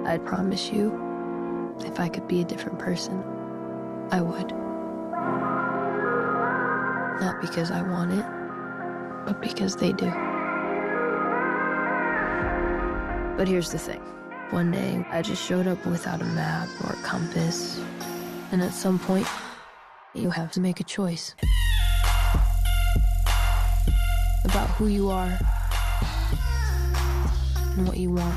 I promise you, if I could be a different person, I would. Not because I want it, but because they do. But here's the thing. One day, I just showed up without a map or a compass. And at some point, you have to make a choice. About who you are and what you want.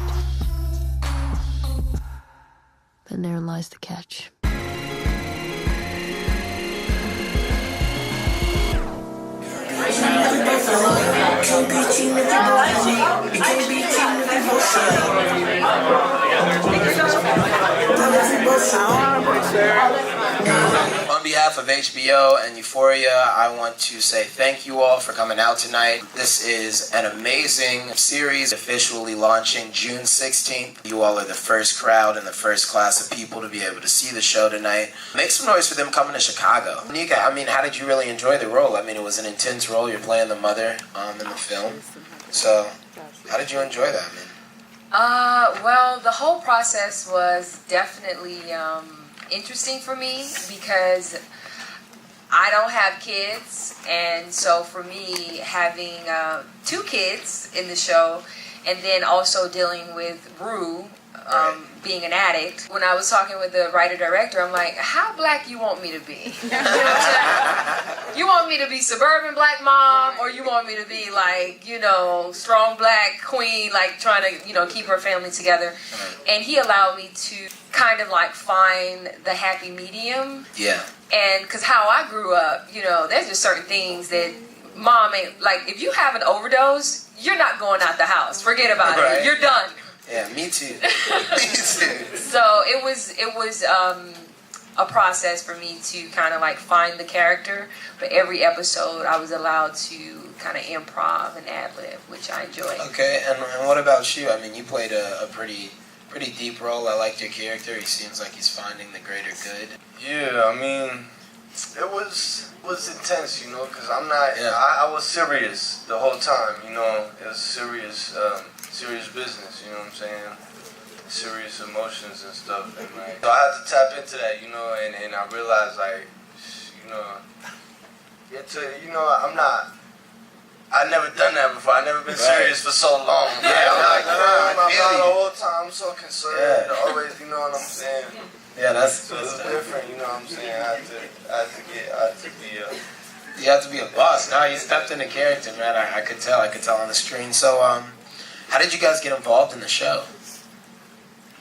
And therein lies the catch. On behalf of HBO and Euphoria, I want to say thank you all for coming out tonight. This is an amazing series, officially launching June 16th. You all are the first crowd and the first class of people to be able to see the show tonight. Make some noise for them coming to Chicago. Nika, I mean, how did you really enjoy the role? I mean, it was an intense role. You're playing the mother in the film. So, how did you enjoy that, man? Well, the whole process was definitely interesting for me because I don't have kids, and so for me having 2 kids in the show and then also dealing with Rue being an addict, when I was talking with the writer-director, I'm like, how black you want me to be? You know what I'm saying? You want me to be suburban black mom, or you want me to be like, you know, strong black queen, like trying to, you know, keep her family together? And he allowed me to kind of like find the happy medium. Yeah. And because how I grew up, you know, there's just certain things that mom ain't, like if you have an overdose, you're not going out the house. Forget about it. You're done. Yeah, me too. Me too. So it was a process for me to kind of like find the character. But every episode, I was allowed to kind of improv and ad-lib, which I enjoyed. Okay, and what about you? I mean, you played a pretty deep role. I liked your character. He seems like he's finding the greater good. Yeah, I mean, it was intense, you know, because I'm not. Yeah. I was serious the whole time, you know. It was serious business, you know what I'm saying? Serious emotions and stuff, and like, so I had to tap into that, you know, and I realized, like, you know, I've never done that before. I've never been serious for so long. Yeah, I'm the whole time. I'm so concerned. Always, you know what I'm saying? Yeah, that's different. You know what I'm saying? I had to be You have to be a boss. No, you stepped into character, man. I could tell on the screen. So, how did you guys get involved in the show?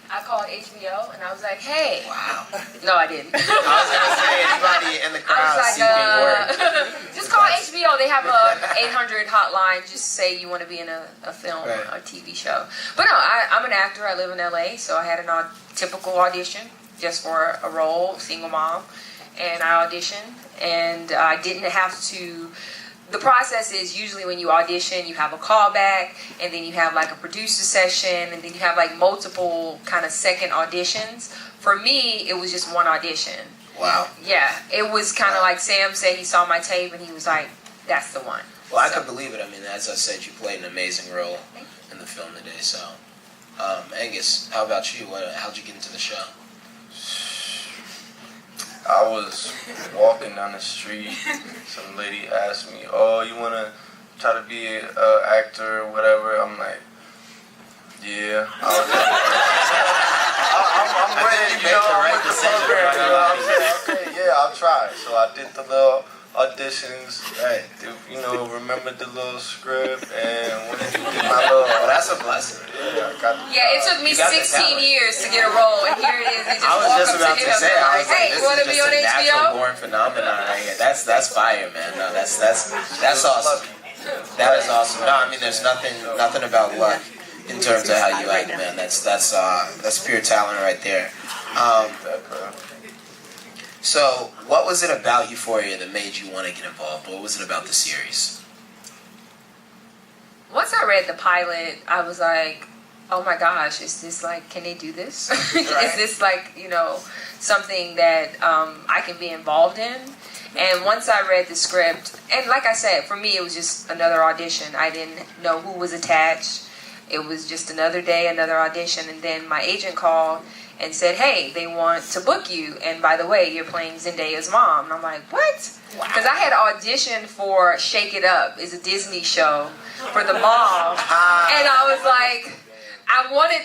I called HBO and I was like, hey. Wow. No, I didn't. I was going to say, anybody in the crowd seeking work. Just call HBO. They have a 800 hotline. Just say you want to be in a film or a TV show. But no, I'm an actor. I live in LA, so I had a typical audition just for a role, single mom. And I auditioned, and I didn't have to. The process is usually when you audition, you have a callback, and then you have like a producer session, and then you have like multiple kind of second auditions. For me, it was just one audition. Wow. Yeah, it was kind of like Sam said, he saw my tape and he was like, that's the one. Well, I could believe it. I mean, as I said, you played an amazing role in the film today. So, Angus, how about you? How'd you get into the show? I was walking down the street. Some lady asked me, "Oh, you wanna try to be an actor or whatever?" I'm like, "Yeah." I'm ready. You know, I'm with the program. You know what I'm saying? Okay, yeah, I'll try. So I did the little auditions. Right. You know, remembered the little script and did my little. Well, that's a blessing. Yeah, it took me 16 years to get a role, and here it is. They just walk up to him and like, "Hey, you want to be on HBO?" Natural born phenomenon right here. That's fire, man. No, that's awesome. That is awesome. No, I mean, there's nothing about luck in terms of how you act, man. That's pure talent right there. So, what was it about Euphoria that made you want to get involved? What was it about the series? Once I read the pilot, I was like, oh my gosh, is this like, can they do this? Is this like, you know, something that I can be involved in? And once I read the script, and like I said, for me it was just another audition. I didn't know who was attached. it was just another day, another audition. And then my agent called and said, hey, they want to book you. And by the way, you're playing Zendaya's mom. And I'm like, what? Because I had auditioned for Shake It Up. It's a Disney show for the mom. And I was like, I wanted,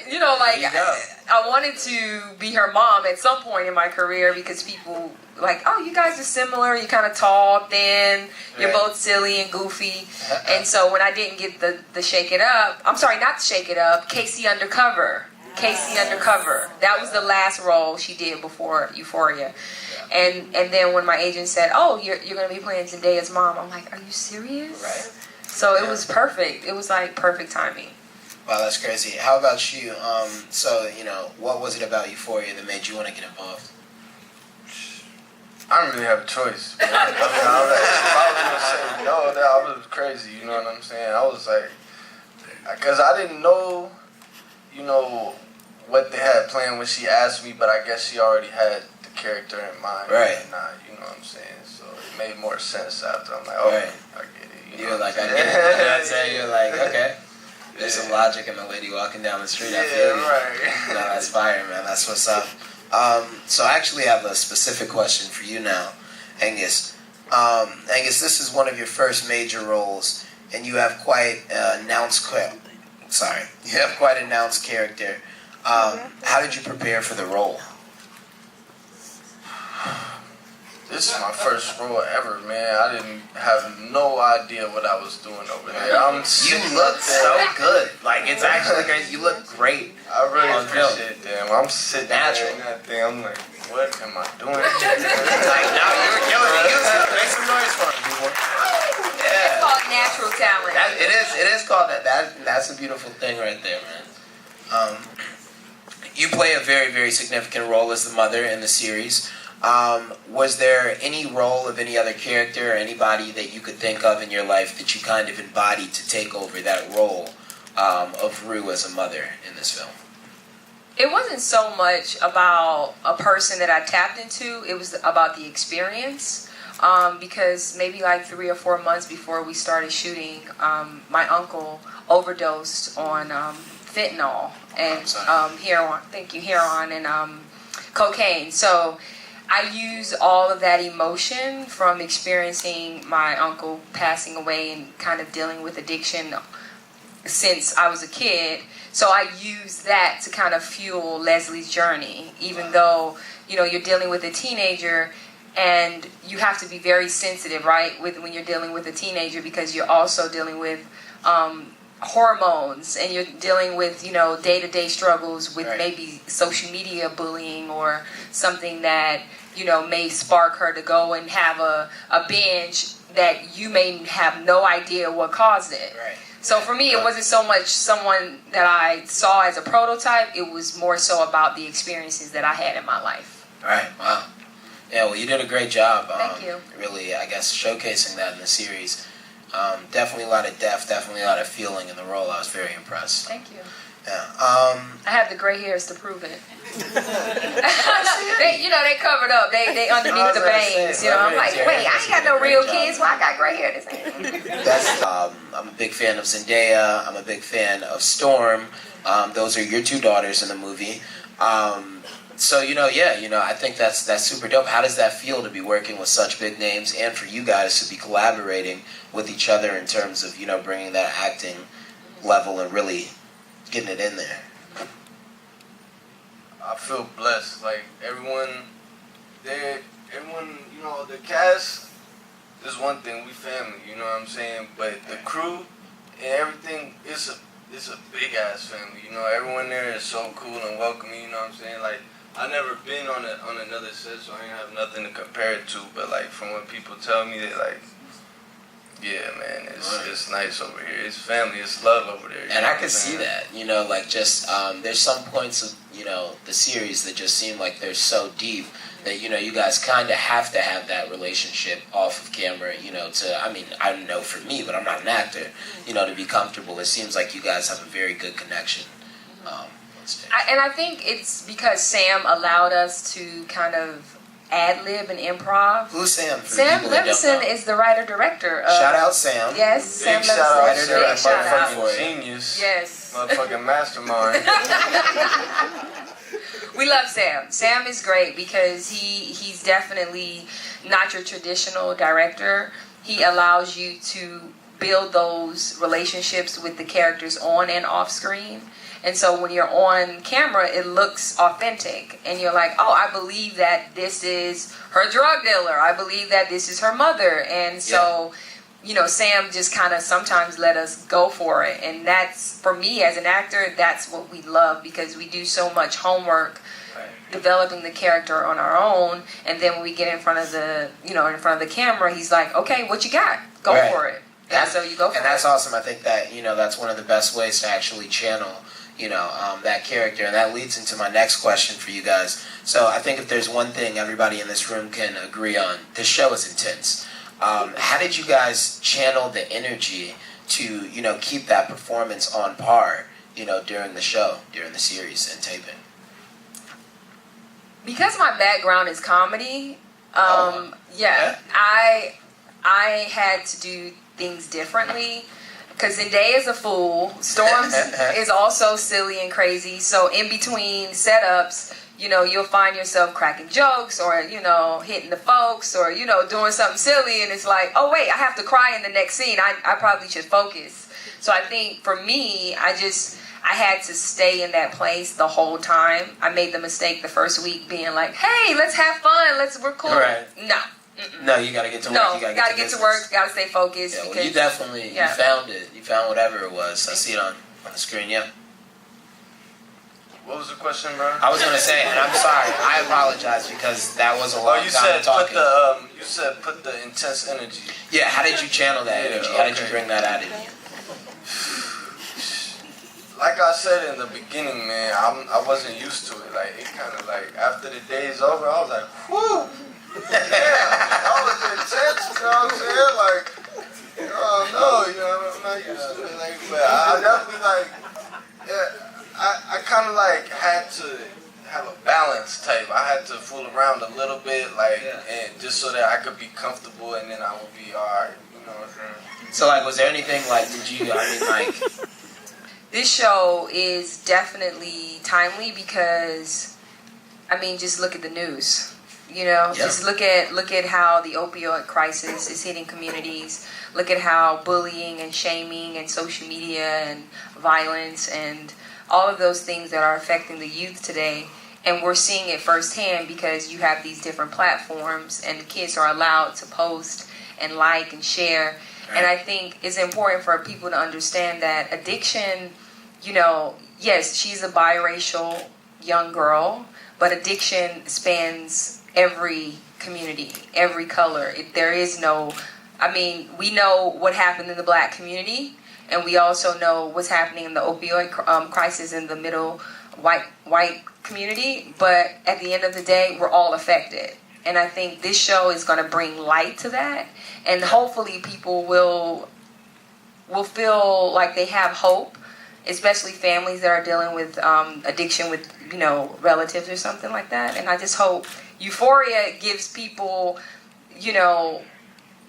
I wanted to be her mom at some point in my career because people like, oh, you guys are similar. You're kind of tall, thin. You're both silly and goofy. And so when I didn't get the Shake It Up, I'm sorry, not Shake It Up, Casey Undercover. Casey Undercover. That was the last role she did before Euphoria. And then when my agent said, oh, you're going to be playing Zendaya's mom, I'm like, are you serious? Right. So it was perfect. It was like perfect timing. Wow, that's crazy. How about you? What was it about Euphoria that made you want to get involved? I didn't really have a choice. If I was going to say no, that was crazy, you know what I'm saying? I was like, because I didn't know, what they had planned when she asked me, but I guess she already had the character in mind. Right. And you know what I'm saying? So it made more sense after. I'm like, oh, right. I get it. You're like, I get it. You know what I'm saying? You're like, okay. There's some logic in the lady walking down the street. I feel you. Right. No, that's fire, man. That's what's up. So I actually have a specific question for you now, Angus. Angus, this is one of your first major roles, and you have quite an announced character. How did you prepare for the role? This is my first role ever, man. I didn't have no idea what I was doing over there. You look so good. Like, it's actually crazy. You look great. I really appreciate that. When I'm sitting there in that thing, I'm like, what am I doing? Like, no, you were killing it. Make some noise for him, people. Yeah. It's called natural talent. It is called that. That's a beautiful thing right there, man. You play a very, very significant role as the mother in the series. Was there any role of any other character or anybody that you could think of in your life that you kind of embodied to take over that role of Rue as a mother in this film? It wasn't so much about a person that I tapped into. It was about the experience. Because maybe like 3 or 4 months before we started shooting, my uncle overdosed on fentanyl and heroin and cocaine. So I used all of that emotion from experiencing my uncle passing away and kind of dealing with addiction since I was a kid. So I used that to kind of fuel Leslie's journey, even though, you're dealing with a teenager and you have to be very sensitive, right, when you're dealing with a teenager, because you're also dealing with hormones and you're dealing with, day-to-day struggles with maybe social media bullying or something that, may spark her to go and have a binge that you may have no idea what caused it. Right. So for me, it wasn't so much someone that I saw as a prototype. It was more so about the experiences that I had in my life. Right. Wow. Yeah, well, you did a great job. Thank you. Really, I guess, showcasing that in the series. Definitely a lot of depth, definitely a lot of feeling in the role. I was very impressed. Thank you. Yeah. I have the gray hairs to prove it. They covered up. They underneath the bangs. I'm like, wait, I ain't got no real kids. Why I got gray hair? I'm a big fan of Zendaya. I'm a big fan of Storm. Those are your 2 daughters in the movie. So, I think that's super dope. How does that feel to be working with such big names and for you guys to be collaborating with each other in terms of, bringing that acting level and really getting it in there? I feel blessed. Like, everyone, the cast is one thing. We family, you know what I'm saying? But the crew and everything, it's a big-ass family. Everyone there is so cool and welcoming, you know what I'm saying? Like, I've never been on another set, so I ain't have nothing to compare it to. But like from what people tell me, they like, yeah, man, it's nice over here. It's family, it's love over there. And I can see that, there's some points of the series that just seem like they're so deep that you guys kind of have to have that relationship off of camera. I don't know for me, but I'm not an actor. To be comfortable, it seems like you guys have a very good connection. And I think it's because Sam allowed us to kind of ad-lib and improv. Who's Sam? Sam Levinson is the writer-director. Shout out Sam. Yes, Big Sam Levinson. Big shout out. Genius. Yes. Motherfucking mastermind. We love Sam. Sam is great because he's definitely not your traditional director. He allows you to build those relationships with the characters on and off screen. And so when you're on camera, it looks authentic. And you're like, oh, I believe that this is her drug dealer. I believe that this is her mother. And so, you know, Sam just kind of sometimes let us go for it. And that's, for me as an actor, that's what we love, because we do so much homework developing the character on our own. And then when we get in front of the, you know, in front of the camera, he's like, okay, what you got? Go for it. And so you go for it. And that's awesome. I think that, you know, that's one of the best ways to actually channel, you know, that character. And that leads into my next question for you guys. So I think if there's one thing everybody in this room can agree on, this show is intense. How did you guys channel the energy to, you know, keep that performance on par, you know, during the show, during the series and taping? Because my background is comedy, I had to do things differently. Because Zendaya is a fool. Storms is also silly and crazy. So in between setups, you know, you'll find yourself cracking jokes or, you know, hitting the folks or, you know, doing something silly. And it's like, oh, wait, I have to cry in the next scene. I probably should focus. So I think for me, I had to stay in that place the whole time. I made the mistake the first week being like, hey, let's have fun. We're cool. Right. No. No, you gotta get to work. No, you gotta get to work. Gotta stay focused. Yeah, well, you definitely you found it. You found whatever it was. I see it on the screen. Yeah. What was the question, bro? I was gonna say, and I'm sorry. I apologize because that was a long time talking. You said put the intense energy. Yeah. How did you channel that energy? How did you bring that out of you? Like I said in the beginning, man, I wasn't used to it. Like, it kind of like, after the day's over, I was like, whew. Yeah, that was intense, you know what I'm saying? Like, no, you know, I'm not used to it. Like, but I definitely, like, I kind of, like, had to have a balance type. I had to fool around a little bit, like, and just so that I could be comfortable and then I would be alright, you know what I'm saying? So, like, was there anything, like, This show is definitely timely because, I mean, just look at the news. You know, just look at how the opioid crisis is hitting communities. Look at how bullying and shaming and social media and violence and all of those things that are affecting the youth today. And we're seeing it firsthand because you have these different platforms and the kids are allowed to post and like and share. And I think it's important for people to understand that addiction, you know, yes, she's a biracial young girl, but addiction spans every community, every color. There is no, I mean, we know what happened in the black community, and we also know what's happening in the opioid crisis in the middle white community, but at the end of the day, we're all affected. And I think this show is going to bring light to that, and hopefully people will feel like they have hope, especially families that are dealing with addiction with, you know, relatives or something like that. And I just hope Euphoria gives people, you know,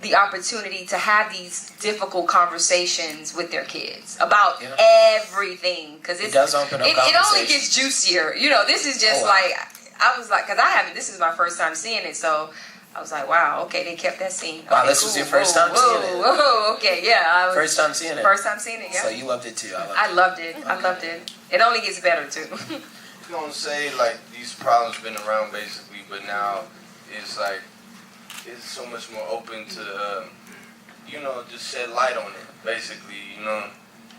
the opportunity to have these difficult conversations with their kids about everything, because it does open up it only gets juicier. You know, this is just like, I was like, because this is my first time seeing it, so I was like, wow, okay, they kept that scene. Wow, this was your first time seeing it. Whoa, okay, yeah. First time seeing it. First time seeing it, yeah. So you loved it too. I loved it. It only gets better too. You don't say like these problems been around basically, but now it's like it's so much more open to you know, just shed light on it basically. You know,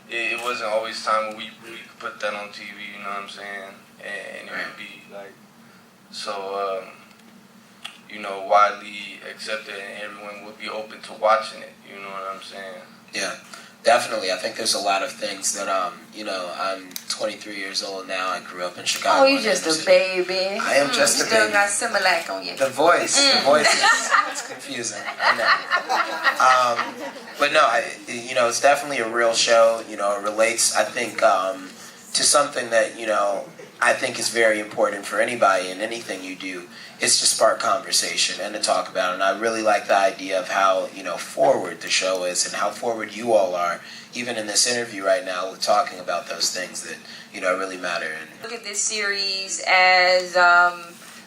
it wasn't always time when we could put that on TV. You know what I'm saying? And it would be like so you know, widely accepted, and everyone would be open to watching it. You know what I'm saying? Yeah. Definitely. I think there's a lot of things that, you know, I'm 23 years old now. I grew up in Chicago. Oh, you're just a baby. I am just a baby. You still got Similac on you. The voice it's confusing. I know. But no, you know, it's definitely a real show. You know, it relates, I think, to something that, you know, I think is very important for anybody in anything you do is to spark conversation and to talk about it. And I really like the idea of how, forward the show is and how forward you all are, even in this interview right now, with talking about those things that, really matter. And look at this series as,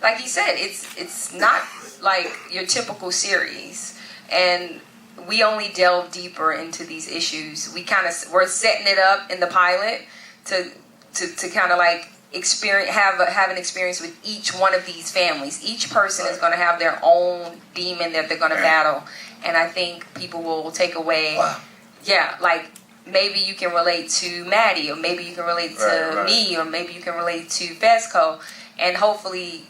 like you said, it's not like your typical series. And we only delve deeper into these issues. We're setting it up in the pilot to kind of like have an experience with each one of these families. Each person is going to have their own demon that they're going to battle, and I think people will take away. Wow. Yeah, like maybe you can relate to Maddie, or maybe you can relate to me, or maybe you can relate to Fesco, and hopefully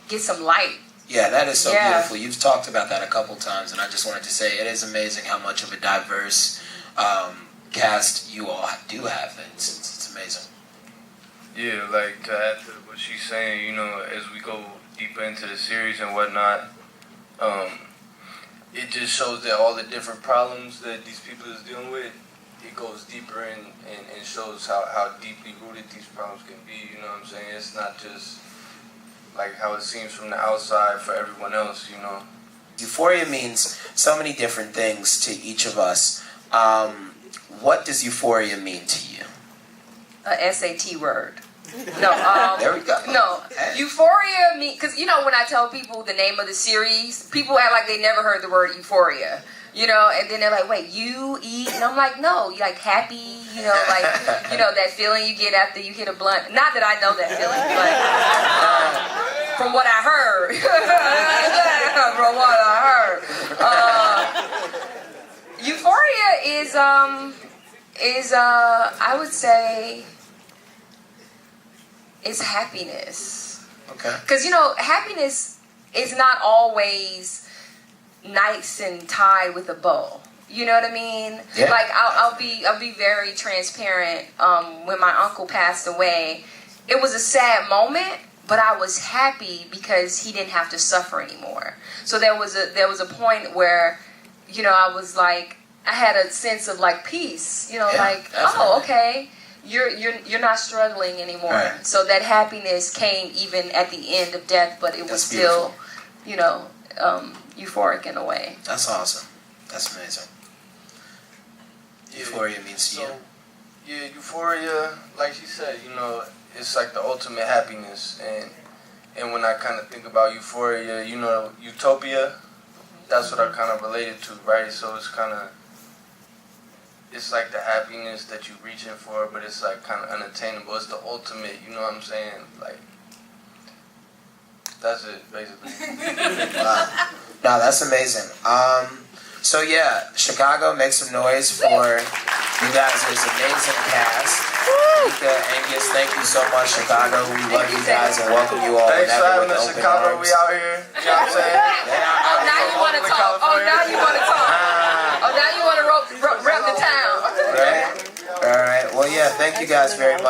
get some light. Yeah, that is so beautiful. You've talked about that a couple times, and I just wanted to say it is amazing how much of a diverse cast you all do have. It's amazing. Yeah, like to add to what she's saying, as we go deeper into the series and whatnot, it just shows that all the different problems that these people is dealing with, it goes deeper and shows how deeply rooted these problems can be, you know what I'm saying? It's not just like how it seems from the outside for everyone else, Euphoria means so many different things to each of us. What does euphoria mean to you? A SAT word. No, there we go. No, Euphoria because when I tell people the name of the series, people act like they never heard the word euphoria. And then they're like, wait, you eat? And I'm like, no, you like happy, that feeling you get after you hit a blunt. Not that I know that feeling, but from what I heard. From what I heard. Euphoria is I would say, it's happiness. Okay. Because, happiness is not always nice and tied with a bow. You know what I mean? Yeah. Like I'll be very transparent. When my uncle passed away, it was a sad moment, but I was happy because he didn't have to suffer anymore. So there was a point where, I was like, I had a sense of like peace. Like, oh, okay, you're not struggling anymore. Right. So that happiness came even at the end of death, but it was still, euphoric in a way. That's awesome. That's amazing. Euphoria means to you. Yeah, euphoria, like she said, it's like the ultimate happiness. And when I kind of think about euphoria, utopia, that's what I kind of related to, right? So it's like the happiness that you're reaching for, but it's like kind of unattainable. It's the ultimate, you know what I'm saying? Like, that's it, basically. Wow. No, that's amazing. So yeah, Chicago, make some noise for you guys' amazing cast. Mika, Angus, thank you so much, Chicago. We love you guys and welcome you all. Thanks for having us, open Chicago. arms. We out here. You know what I'm saying? Oh, now you want to talk. Oh, now you want to talk. Oh, now you want to rep the town. Right? All right. Well, yeah, thank you guys very much.